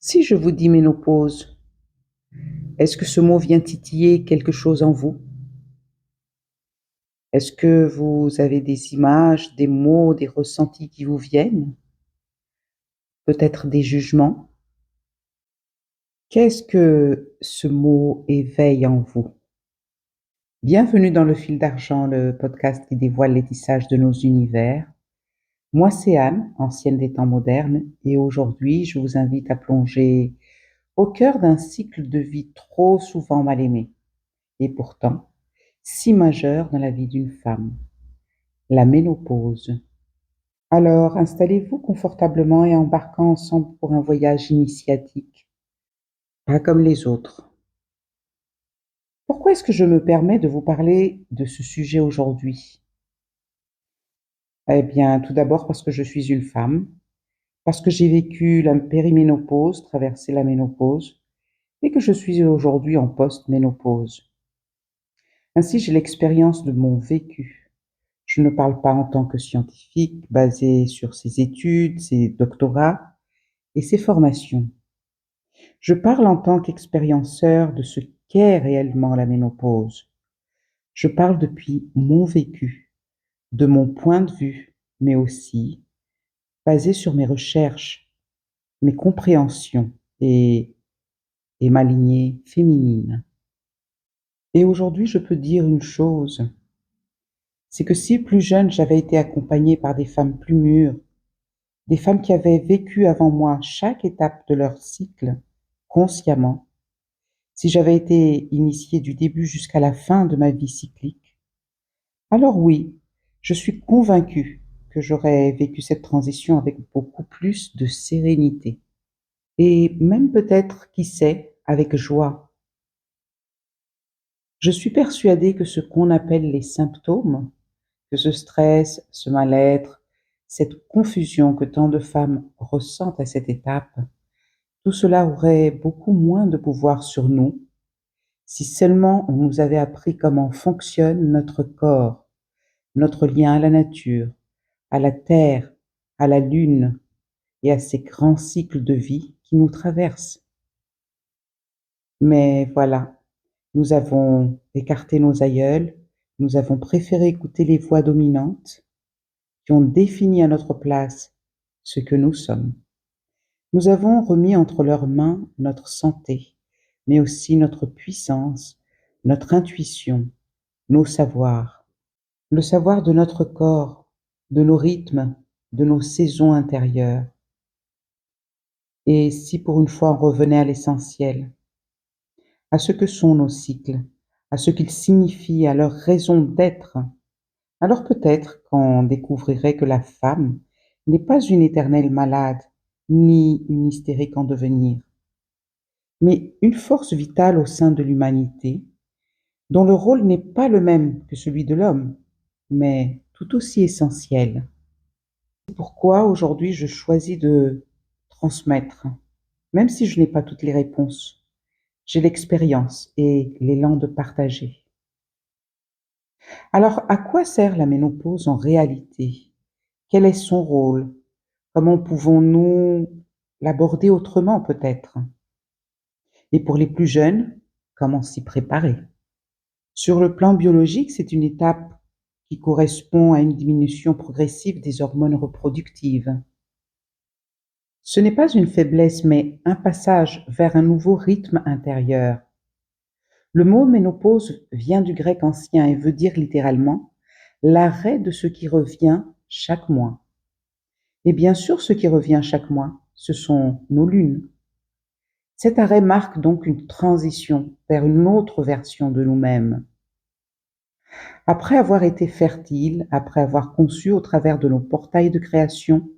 Si je vous dis ménopause, est-ce que ce mot vient titiller quelque chose en vous? Est-ce que vous avez des images, des mots, des ressentis qui vous viennent? Peut-être des jugements? Qu'est-ce que ce mot éveille en vous? Bienvenue dans Le Fil d'Argent, le podcast qui dévoile les tissages de nos univers. Moi, c'est Anne, ancienne des temps modernes, et aujourd'hui, je vous invite à plonger au cœur d'un cycle de vie trop souvent mal aimé, et pourtant si majeur dans la vie d'une femme, la ménopause. Alors, installez-vous confortablement et embarquons ensemble pour un voyage initiatique, pas comme les autres. Pourquoi est-ce que je me permets de vous parler de ce sujet aujourd'hui? Eh bien, tout d'abord parce que je suis une femme, parce que j'ai vécu la périménopause, traversé la ménopause, et que je suis aujourd'hui en post-ménopause. Ainsi, j'ai l'expérience de mon vécu. Je ne parle pas en tant que scientifique basé sur ses études, ses doctorats et ses formations. Je parle en tant qu'expérienceur de ce qu'est réellement la ménopause. Je parle depuis mon vécu, de mon point de vue, mais aussi basé sur mes recherches, mes compréhensions et ma lignée féminine. Et aujourd'hui, je peux dire une chose, c'est que si plus jeune j'avais été accompagnée par des femmes plus mûres, des femmes qui avaient vécu avant moi chaque étape de leur cycle consciemment, si j'avais été initiée du début jusqu'à la fin de ma vie cyclique, alors oui, je suis convaincue que j'aurais vécu cette transition avec beaucoup plus de sérénité. Et même peut-être, qui sait, avec joie. Je suis persuadée que ce qu'on appelle les symptômes, que ce stress, ce mal-être, cette confusion que tant de femmes ressentent à cette étape, tout cela aurait beaucoup moins de pouvoir sur nous si seulement on nous avait appris comment fonctionne notre corps, notre lien à la nature, à la terre, à la lune et à ces grands cycles de vie qui nous traversent. Mais voilà, nous avons écarté nos aïeuls, nous avons préféré écouter les voix dominantes qui ont défini à notre place ce que nous sommes. Nous avons remis entre leurs mains notre santé, mais aussi notre puissance, notre intuition, nos savoirs, le savoir de notre corps, de nos rythmes, de nos saisons intérieures. Et si pour une fois on revenait à l'essentiel, à ce que sont nos cycles, à ce qu'ils signifient, à leur raison d'être, alors peut-être qu'on découvrirait que la femme n'est pas une éternelle malade, ni une hystérique en devenir, mais une force vitale au sein de l'humanité, dont le rôle n'est pas le même que celui de l'homme, mais tout aussi essentiel. C'est pourquoi aujourd'hui je choisis de transmettre, même si je n'ai pas toutes les réponses. J'ai l'expérience et l'élan de partager. Alors, à quoi sert la ménopause en réalité? Quel est son rôle? Comment pouvons-nous l'aborder autrement peut-être? Et pour les plus jeunes, comment s'y préparer? Sur le plan biologique, c'est une étape qui correspond à une diminution progressive des hormones reproductives. Ce n'est pas une faiblesse, mais un passage vers un nouveau rythme intérieur. Le mot ménopause vient du grec ancien et veut dire littéralement l'arrêt de ce qui revient chaque mois. Et bien sûr, ce qui revient chaque mois, ce sont nos lunes. Cet arrêt marque donc une transition vers une autre version de nous-mêmes. Après avoir été fertile, après avoir conçu au travers de nos portails de création,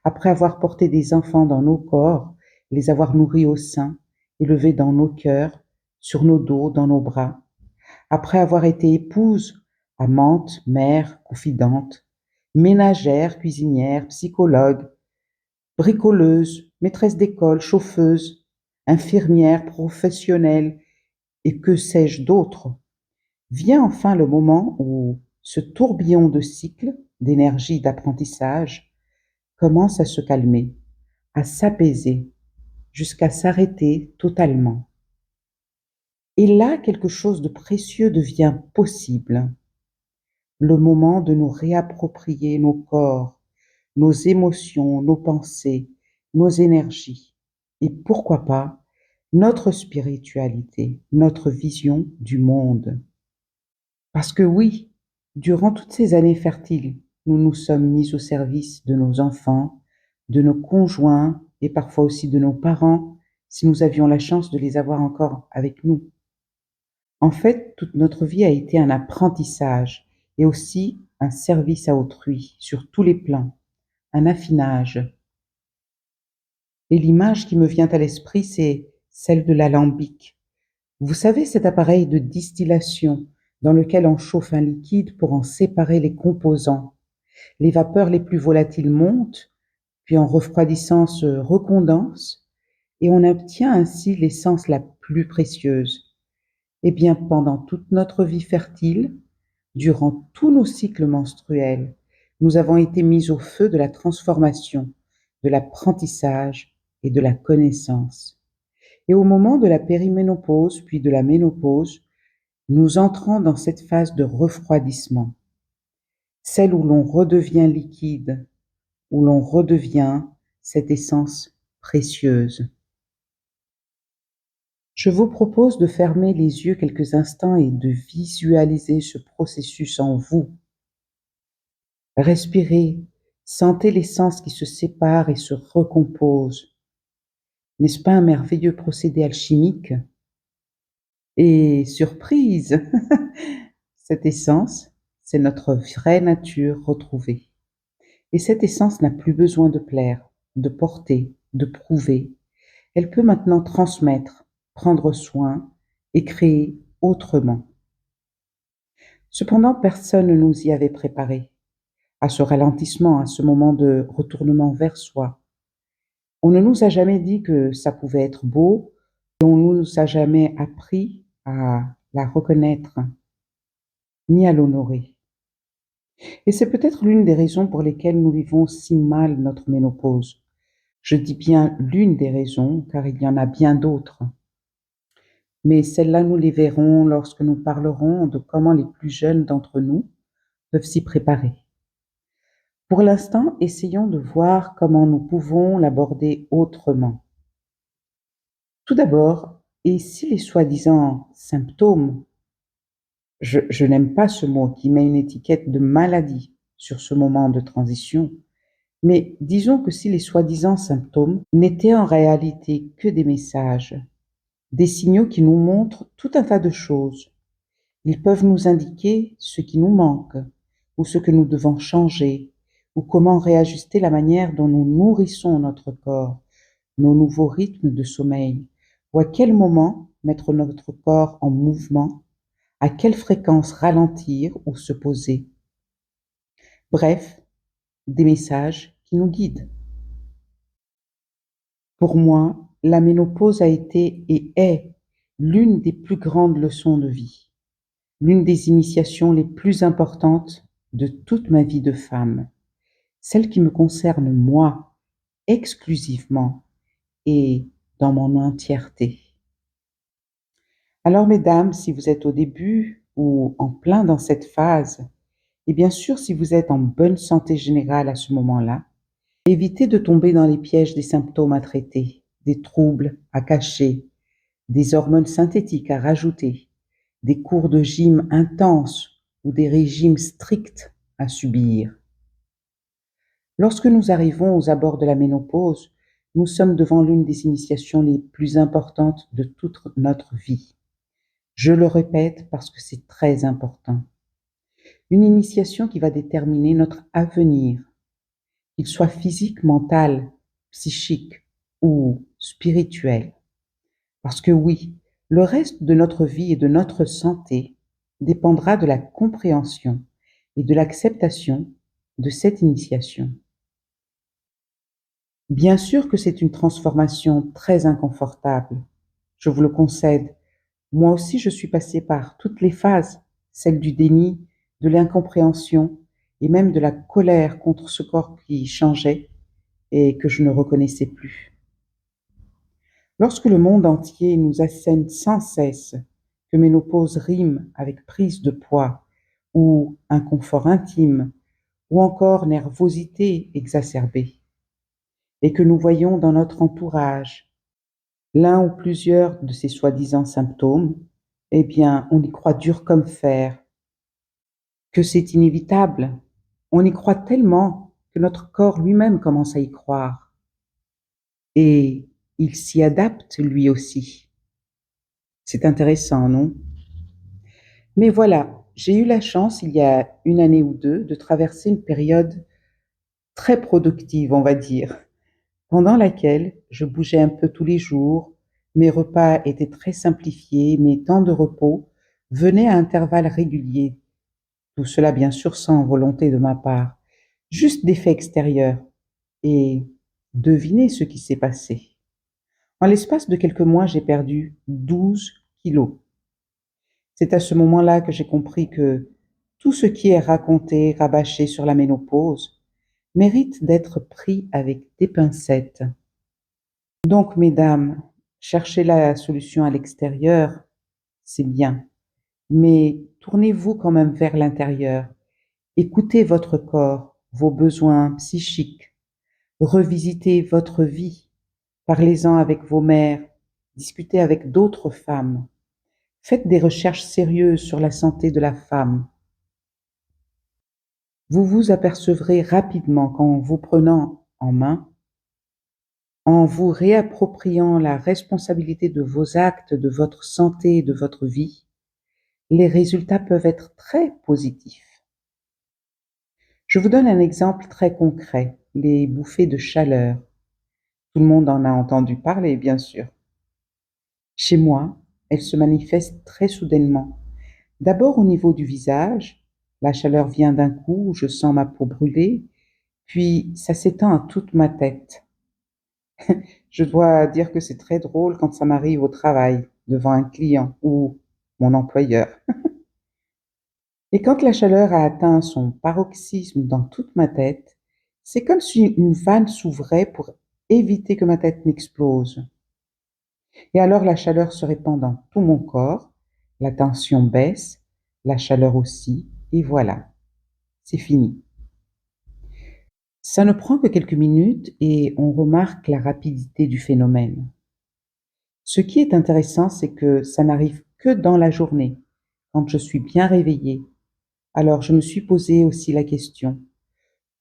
après avoir porté des enfants dans nos corps, les avoir nourris au sein, élevés dans nos cœurs, sur nos dos, dans nos bras, après avoir été épouse, amante, mère, confidente, ménagère, cuisinière, psychologue, bricoleuse, maîtresse d'école, chauffeuse, infirmière, professionnelle, et que sais-je d'autre, vient enfin le moment où ce tourbillon de cycles, d'énergie, d'apprentissage, commence à se calmer, à s'apaiser. jusqu'à s'arrêter totalement. Et là, quelque chose de précieux devient possible. Le moment de nous réapproprier nos corps, nos émotions, nos pensées, nos énergies et pourquoi pas notre spiritualité, notre vision du monde. Parce que oui, durant toutes ces années fertiles, nous nous sommes mis au service de nos enfants, de nos conjoints et parfois aussi de nos parents, si nous avions la chance de les avoir encore avec nous. En fait, toute notre vie a été un apprentissage et aussi un service à autrui sur tous les plans, un affinage. Et l'image qui me vient à l'esprit, c'est celle de l'alambic. Vous savez, cet appareil de distillation dans lequel on chauffe un liquide pour en séparer les composants. Les vapeurs les plus volatiles montent, puis en refroidissant se recondensent, et on obtient ainsi l'essence la plus précieuse. Eh bien, pendant toute notre vie fertile, durant tous nos cycles menstruels, nous avons été mis au feu de la transformation, de l'apprentissage et de la connaissance. Et au moment de la périménopause, puis de la ménopause, nous entrons dans cette phase de refroidissement, celle où l'on redevient liquide, où l'on redevient cette essence précieuse. Je vous propose de fermer les yeux quelques instants et de visualiser ce processus en vous. Respirez, sentez l'essence qui se sépare et se recompose. N'est-ce pas un merveilleux procédé alchimique? Et surprise, cette essence, c'est notre vraie nature retrouvée. Et cette essence n'a plus besoin de plaire, de porter, de prouver. Elle peut maintenant transmettre, prendre soin et créer autrement. Cependant, personne ne nous y avait préparé à ce ralentissement, à ce moment de retournement vers soi. On ne nous a jamais dit que ça pouvait être beau, et on ne nous a jamais appris à la reconnaître, ni à l'honorer. Et c'est peut-être l'une des raisons pour lesquelles nous vivons si mal notre ménopause. Je dis bien l'une des raisons, car il y en a bien d'autres. Mais celles-là, nous les verrons lorsque nous parlerons de comment les plus jeunes d'entre nous peuvent s'y préparer. Pour l'instant, essayons de voir comment nous pouvons l'aborder autrement. Tout d'abord, et si les soi-disant symptômes, je n'aime pas ce mot qui met une étiquette de maladie sur ce moment de transition, mais disons que si les soi-disant symptômes n'étaient en réalité que des messages, des signaux qui nous montrent tout un tas de choses. Ils peuvent nous indiquer ce qui nous manque, ou ce que nous devons changer, ou comment réajuster la manière dont nous nourrissons notre corps, nos nouveaux rythmes de sommeil, ou à quel moment mettre notre corps en mouvement, à quelle fréquence ralentir ou se poser. Bref, des messages qui nous guident. Pour moi, la ménopause a été et est l'une des plus grandes leçons de vie, l'une des initiations les plus importantes de toute ma vie de femme, celle qui me concerne moi, exclusivement et dans mon entièreté. Alors mesdames, si vous êtes au début ou en plein dans cette phase, et bien sûr si vous êtes en bonne santé générale à ce moment-là, évitez de tomber dans les pièges des symptômes à traiter, des troubles à cacher, des hormones synthétiques à rajouter, des cours de gym intenses ou des régimes stricts à subir. Lorsque nous arrivons aux abords de la ménopause, nous sommes devant l'une des initiations les plus importantes de toute notre vie. Je le répète parce que c'est très important. Une initiation qui va déterminer notre avenir, qu'il soit physique, mental, psychique ou spirituel. Parce que oui, le reste de notre vie et de notre santé dépendra de la compréhension et de l'acceptation de cette initiation. Bien sûr que c'est une transformation très inconfortable, je vous le concède. Moi aussi, je suis passée par toutes les phases, celle du déni, de l'incompréhension et même de la colère contre ce corps qui changeait et que je ne reconnaissais plus. Lorsque le monde entier nous assène sans cesse que ménopause rime avec prise de poids ou inconfort intime ou encore nervosité exacerbée, et que nous voyons dans notre entourage l'un ou plusieurs de ces soi-disant symptômes, eh bien, on y croit dur comme fer, que c'est inévitable. On y croit tellement que notre corps lui-même commence à y croire. Et il s'y adapte lui aussi. C'est intéressant, non? Mais voilà, j'ai eu la chance, il y a une année ou deux, de traverser une période très productive, on va dire, pendant laquelle je bougeais un peu tous les jours, mes repas étaient très simplifiés, mes temps de repos venaient à intervalles réguliers. Tout cela, bien sûr, sans volonté de ma part, juste d'effets extérieurs. Et devinez ce qui s'est passé. En l'espace de quelques mois, j'ai perdu 12 kilos. C'est à ce moment-là que j'ai compris que tout ce qui est raconté, rabâché sur la ménopause, mérite d'être pris avec des pincettes. Donc, mesdames, chercher la solution à l'extérieur, c'est bien, mais tournez-vous quand même vers l'intérieur. Écoutez votre corps, vos besoins psychiques, revisitez votre vie, parlez-en avec vos mères, discutez avec d'autres femmes, faites des recherches sérieuses sur la santé de la femme. Vous vous apercevrez rapidement qu'en vous prenant en main, en vous réappropriant la responsabilité de vos actes, de votre santé et de votre vie, les résultats peuvent être très positifs. Je vous donne un exemple très concret, les bouffées de chaleur. Tout le monde en a entendu parler, bien sûr. Chez moi, elles se manifestent très soudainement. D'abord au niveau du visage, la chaleur vient d'un coup, je sens ma peau brûler, puis ça s'étend à toute ma tête. Je dois dire que c'est très drôle quand ça m'arrive au travail, devant un client ou mon employeur. Et quand la chaleur a atteint son paroxysme dans toute ma tête, c'est comme si une vanne s'ouvrait pour éviter que ma tête n'explose. Et alors la chaleur se répand dans tout mon corps, la tension baisse, la chaleur aussi, et voilà, c'est fini. Ça ne prend que quelques minutes et on remarque la rapidité du phénomène. Ce qui est intéressant, c'est que ça n'arrive que dans la journée, quand je suis bien réveillée. Alors je me suis posé aussi la question,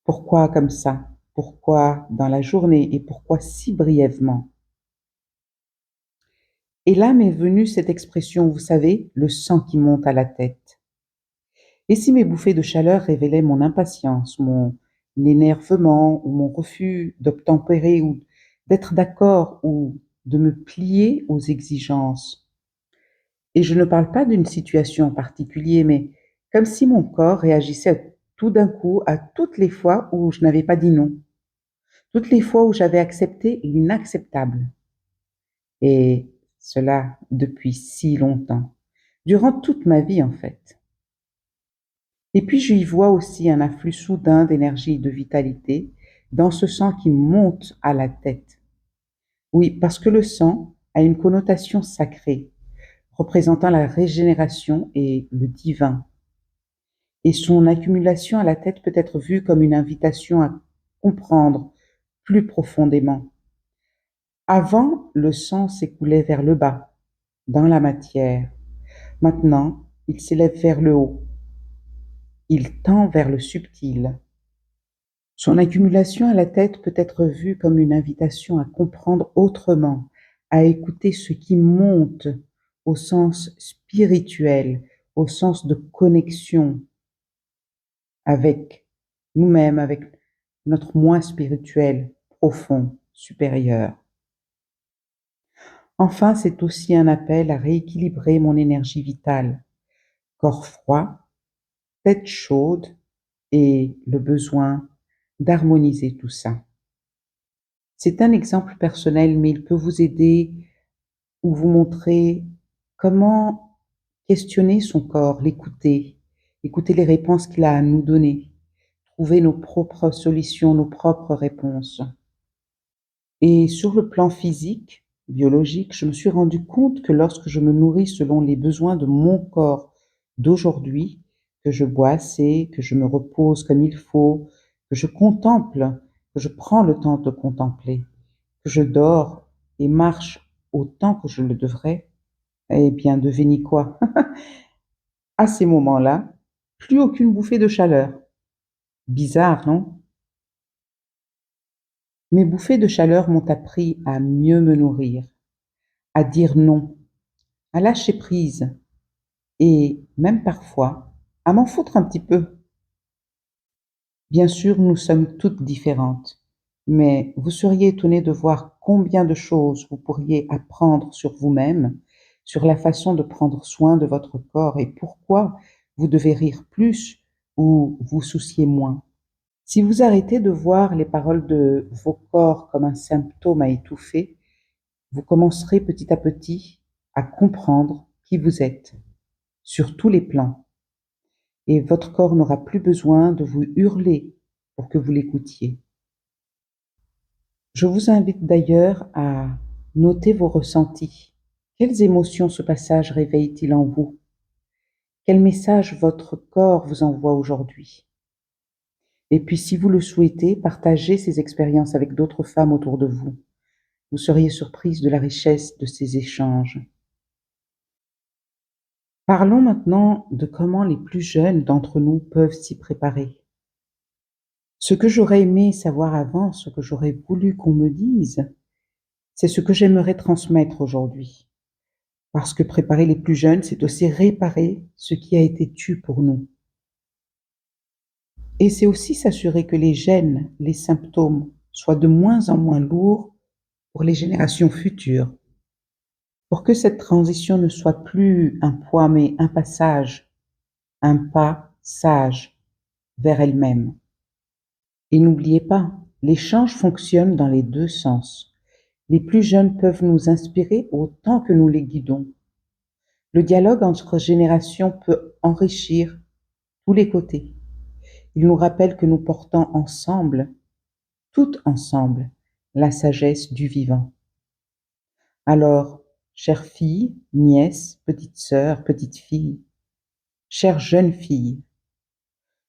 pourquoi comme ça? Pourquoi dans la journée et pourquoi si brièvement? Et là m'est venue cette expression, vous savez, le sang qui monte à la tête. Et si mes bouffées de chaleur révélaient mon impatience, mon énervement ou mon refus d'obtempérer ou d'être d'accord ou de me plier aux exigences? Et je ne parle pas d'une situation en particulier, mais comme si mon corps réagissait tout d'un coup à toutes les fois où je n'avais pas dit non, toutes les fois où j'avais accepté l'inacceptable. Et cela depuis si longtemps, durant toute ma vie en fait. Et puis je y vois aussi un afflux soudain d'énergie et de vitalité dans ce sang qui monte à la tête. Oui, parce que le sang a une connotation sacrée, représentant la régénération et le divin. Et son accumulation à la tête peut être vue comme une invitation à comprendre plus profondément. Avant, le sang s'écoulait vers le bas, dans la matière. Maintenant, il s'élève vers le haut. Il tend vers le subtil. Son accumulation à la tête peut être vue comme une invitation à comprendre autrement, à écouter ce qui monte au sens spirituel, au sens de connexion avec nous-mêmes, avec notre moi spirituel profond, supérieur. Enfin, c'est aussi un appel à rééquilibrer mon énergie vitale, corps froid, tête chaude et le besoin d'harmoniser tout ça. C'est un exemple personnel, mais il peut vous aider ou vous montrer comment questionner son corps, l'écouter, écouter les réponses qu'il a à nous donner, trouver nos propres solutions, nos propres réponses. Et sur le plan physique, biologique, je me suis rendu compte que lorsque je me nourris selon les besoins de mon corps d'aujourd'hui, que je bois assez, que je me repose comme il faut, que je contemple, que je prends le temps de contempler, que je dors et marche autant que je le devrais, eh bien, devinez quoi? À ces moments-là, plus aucune bouffée de chaleur. Bizarre, non? Mes bouffées de chaleur m'ont appris à mieux me nourrir, à dire non, à lâcher prise et même parfois à m'en foutre un petit peu. Bien sûr, nous sommes toutes différentes, mais vous seriez étonnés de voir combien de choses vous pourriez apprendre sur vous-même, sur la façon de prendre soin de votre corps et pourquoi vous devez rire plus ou vous soucier moins. Si vous arrêtez de voir les paroles de vos corps comme un symptôme à étouffer, vous commencerez petit à petit à comprendre qui vous êtes, sur tous les plans, et votre corps n'aura plus besoin de vous hurler pour que vous l'écoutiez. Je vous invite d'ailleurs à noter vos ressentis. Quelles émotions ce passage réveille-t-il en vous? Quel message votre corps vous envoie aujourd'hui? Et puis, si vous le souhaitez, partagez ces expériences avec d'autres femmes autour de vous. Vous seriez surprise de la richesse de ces échanges. Parlons maintenant de comment les plus jeunes d'entre nous peuvent s'y préparer. Ce que j'aurais aimé savoir avant, ce que j'aurais voulu qu'on me dise, c'est ce que j'aimerais transmettre aujourd'hui. Parce que préparer les plus jeunes, c'est aussi réparer ce qui a été tu pour nous. Et c'est aussi s'assurer que les gènes, les symptômes soient de moins en moins lourds pour les générations futures. Pour que cette transition ne soit plus un poids mais un passage, un pas sage vers elle-même. Et n'oubliez pas, l'échange fonctionne dans les deux sens. Les plus jeunes peuvent nous inspirer autant que nous les guidons. Le dialogue entre générations peut enrichir tous les côtés. Il nous rappelle que nous portons ensemble, toutes ensemble, la sagesse du vivant. Alors, chère fille, nièce, petite sœur, petite fille, chère jeune fille,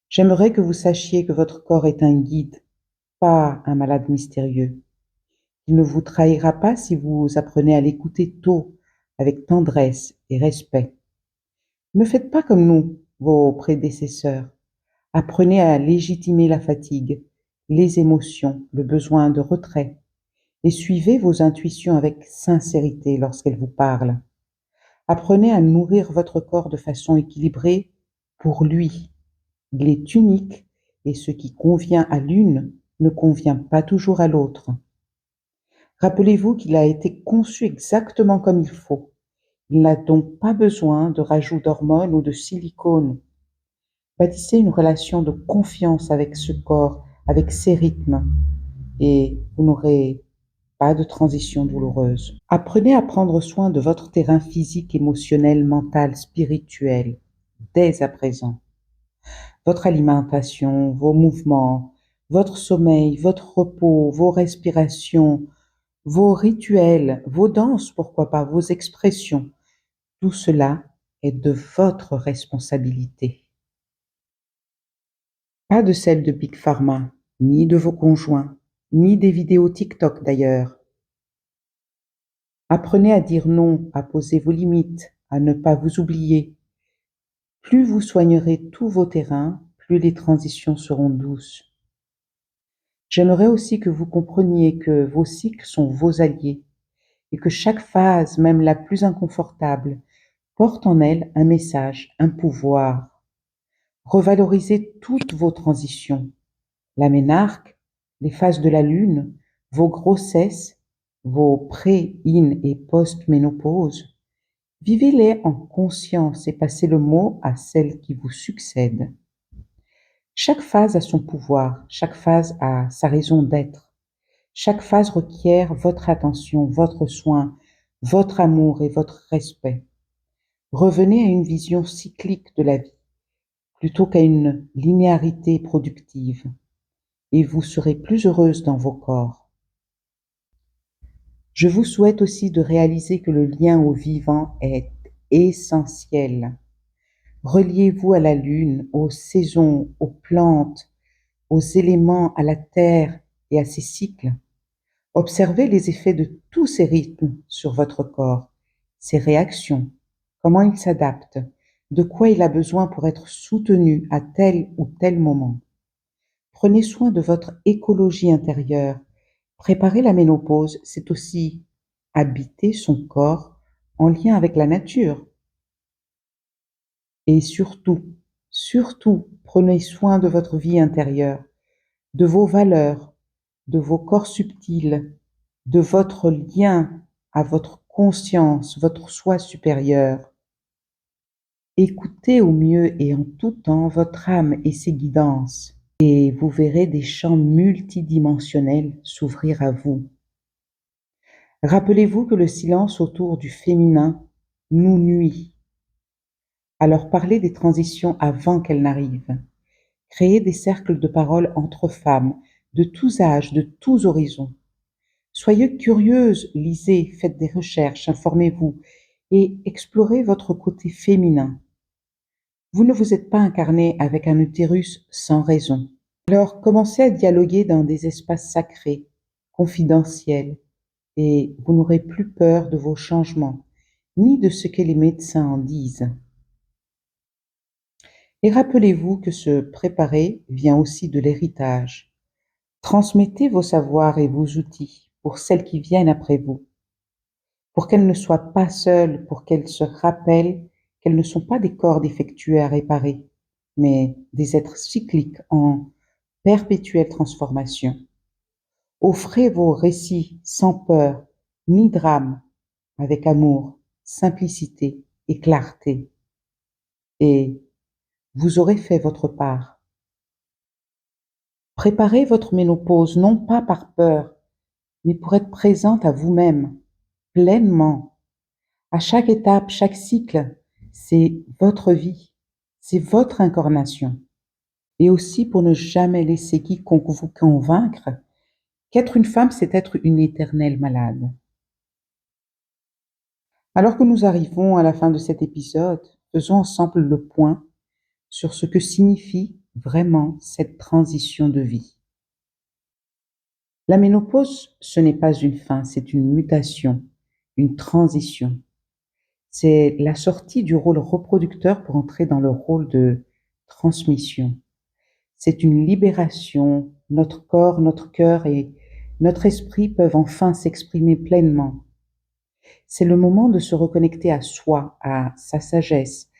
j'aimerais que vous sachiez que votre corps est un guide, pas un malade mystérieux. Il ne vous trahira pas si vous apprenez à l'écouter tôt, avec tendresse et respect. Ne faites pas comme nous, vos prédécesseurs. Apprenez à légitimer la fatigue, les émotions, le besoin de retrait, et suivez vos intuitions avec sincérité lorsqu'elles vous parlent. Apprenez à nourrir votre corps de façon équilibrée pour lui. Il est unique et ce qui convient à l'une ne convient pas toujours à l'autre. Rappelez-vous qu'il a été conçu exactement comme il faut. Il n'a donc pas besoin de rajout d'hormones ou de silicone. Bâtissez une relation de confiance avec ce corps, avec ses rythmes, et vous n'aurez pas de transition douloureuse. Apprenez à prendre soin de votre terrain physique, émotionnel, mental, spirituel, dès à présent. Votre alimentation, vos mouvements, votre sommeil, votre repos, vos respirations, vos rituels, vos danses, pourquoi pas, vos expressions, tout cela est de votre responsabilité. Pas de celle de Big Pharma, ni de vos conjoints, ni des vidéos TikTok d'ailleurs. Apprenez à dire non, à poser vos limites, à ne pas vous oublier. Plus vous soignerez tous vos terrains, plus les transitions seront douces. J'aimerais aussi que vous compreniez que vos cycles sont vos alliés et que chaque phase, même la plus inconfortable, porte en elle un message, un pouvoir. Revalorisez toutes vos transitions, la ménarque, les phases de la lune, vos grossesses, vos pré-, in- et post-ménopause. Vivez-les en conscience et passez le mot à celle qui vous succède. Chaque phase a son pouvoir, chaque phase a sa raison d'être. Chaque phase requiert votre attention, votre soin, votre amour et votre respect. Revenez à une vision cyclique de la vie, plutôt qu'à une linéarité productive, et vous serez plus heureuse dans vos corps. Je vous souhaite aussi de réaliser que le lien au vivant est essentiel. Reliez-vous à la lune, aux saisons, aux plantes, aux éléments, à la terre et à ses cycles. Observez les effets de tous ces rythmes sur votre corps, ses réactions, comment il s'adapte, de quoi il a besoin pour être soutenu à tel ou tel moment. Prenez soin de votre écologie intérieure. Préparer la ménopause, c'est aussi habiter son corps en lien avec la nature. Et surtout, surtout, prenez soin de votre vie intérieure, de vos valeurs, de vos corps subtils, de votre lien à votre conscience, votre soi supérieur. Écoutez au mieux et en tout temps votre âme et ses guidances, et vous verrez des champs multidimensionnels s'ouvrir à vous. Rappelez-vous que le silence autour du féminin nous nuit. Alors parlez des transitions avant qu'elles n'arrivent. Créez des cercles de parole entre femmes, de tous âges, de tous horizons. Soyez curieuse, lisez, faites des recherches, informez-vous et explorez votre côté féminin. Vous ne vous êtes pas incarné avec un utérus sans raison. Alors commencez à dialoguer dans des espaces sacrés, confidentiels, et vous n'aurez plus peur de vos changements, ni de ce que les médecins en disent. Et rappelez-vous que se préparer vient aussi de l'héritage. Transmettez vos savoirs et vos outils pour celles qui viennent après vous, pour qu'elles ne soient pas seules, pour qu'elles se rappellent qu'elles ne sont pas des corps défectueux à réparer, mais des êtres cycliques en perpétuelle transformation. Offrez vos récits sans peur ni drame, avec amour, simplicité et clarté, et vous aurez fait votre part. Préparez votre ménopause non pas par peur, mais pour être présente à vous-même, pleinement. À chaque étape, chaque cycle, c'est votre vie, c'est votre incarnation. Et aussi pour ne jamais laisser quiconque vous convaincre qu'être une femme, c'est être une éternelle malade. Alors que nous arrivons à la fin de cet épisode, faisons ensemble le point sur ce que signifie vraiment cette transition de vie. La ménopause, ce n'est pas une fin, c'est une mutation, une transition. C'est la sortie du rôle reproducteur pour entrer dans le rôle de transmission. C'est une libération. Notre corps, notre cœur et notre esprit peuvent enfin s'exprimer pleinement. C'est le moment de se reconnecter à soi, à sa sagesse,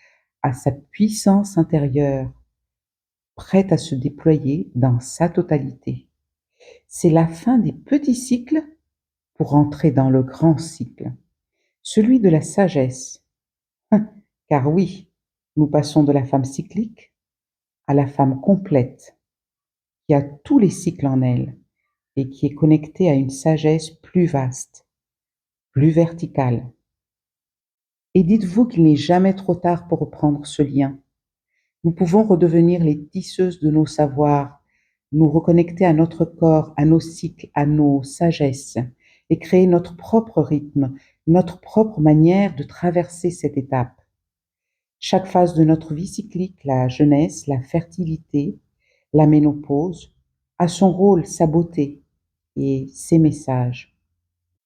à sa puissance intérieure, prête à se déployer dans sa totalité. C'est la fin des petits cycles pour entrer dans le grand cycle, celui de la sagesse. Car oui, nous passons de la femme cyclique à la femme complète, qui a tous les cycles en elle et qui est connectée à une sagesse plus vaste, plus verticale. Et dites-vous qu'il n'est jamais trop tard pour reprendre ce lien. Nous pouvons redevenir les tisseuses de nos savoirs, nous reconnecter à notre corps, à nos cycles, à nos sagesses, et créer notre propre rythme, notre propre manière de traverser cette étape. Chaque phase de notre vie cyclique, la jeunesse, la fertilité, la ménopause, a son rôle, sa beauté et ses messages.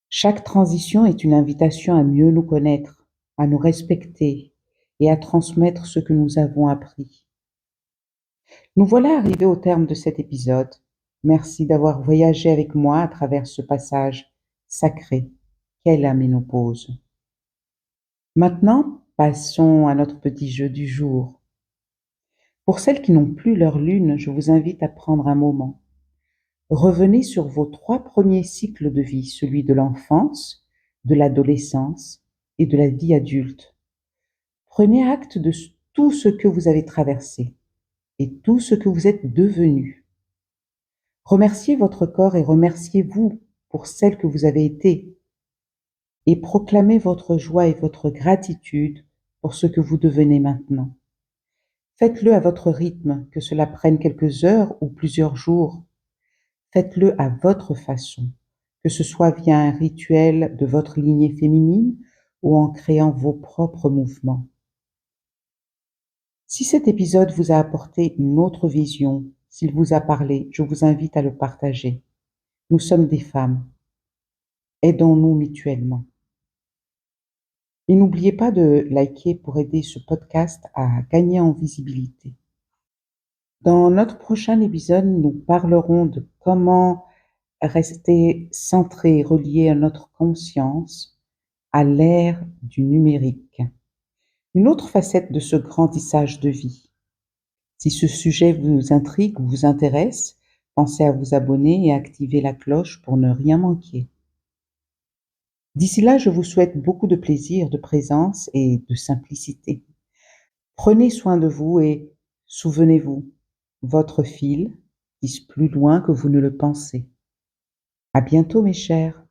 Chaque transition est une invitation à mieux nous connaître, à nous respecter et à transmettre ce que nous avons appris. Nous voilà arrivés au terme de cet épisode. Merci d'avoir voyagé avec moi à travers ce passage sacré qu'est la ménopause. Maintenant, passons à notre petit jeu du jour. Pour celles qui n'ont plus leur lune, je vous invite à prendre un moment. Revenez sur vos 3 premiers cycles de vie, celui de l'enfance, de l'adolescence et de la vie adulte. Prenez acte de tout ce que vous avez traversé et tout ce que vous êtes devenu. Remerciez votre corps et remerciez-vous pour celle que vous avez été. Et proclamez votre joie et votre gratitude pour ce que vous devenez maintenant. Faites-le à votre rythme, que cela prenne quelques heures ou plusieurs jours. Faites-le à votre façon, que ce soit via un rituel de votre lignée féminine ou en créant vos propres mouvements. Si cet épisode vous a apporté une autre vision, s'il vous a parlé, je vous invite à le partager. Nous sommes des femmes. Aidons-nous mutuellement. Et n'oubliez pas de liker pour aider ce podcast à gagner en visibilité. Dans notre prochain épisode, nous parlerons de comment rester centré, relié à notre conscience à l'ère du numérique. Une autre facette de ce grand tissage de vie. Si ce sujet vous intrigue ou vous intéresse, pensez à vous abonner et activer la cloche pour ne rien manquer. D'ici là, je vous souhaite beaucoup de plaisir, de présence et de simplicité. Prenez soin de vous et souvenez-vous, votre fil tisse plus loin que vous ne le pensez. À bientôt mes chers.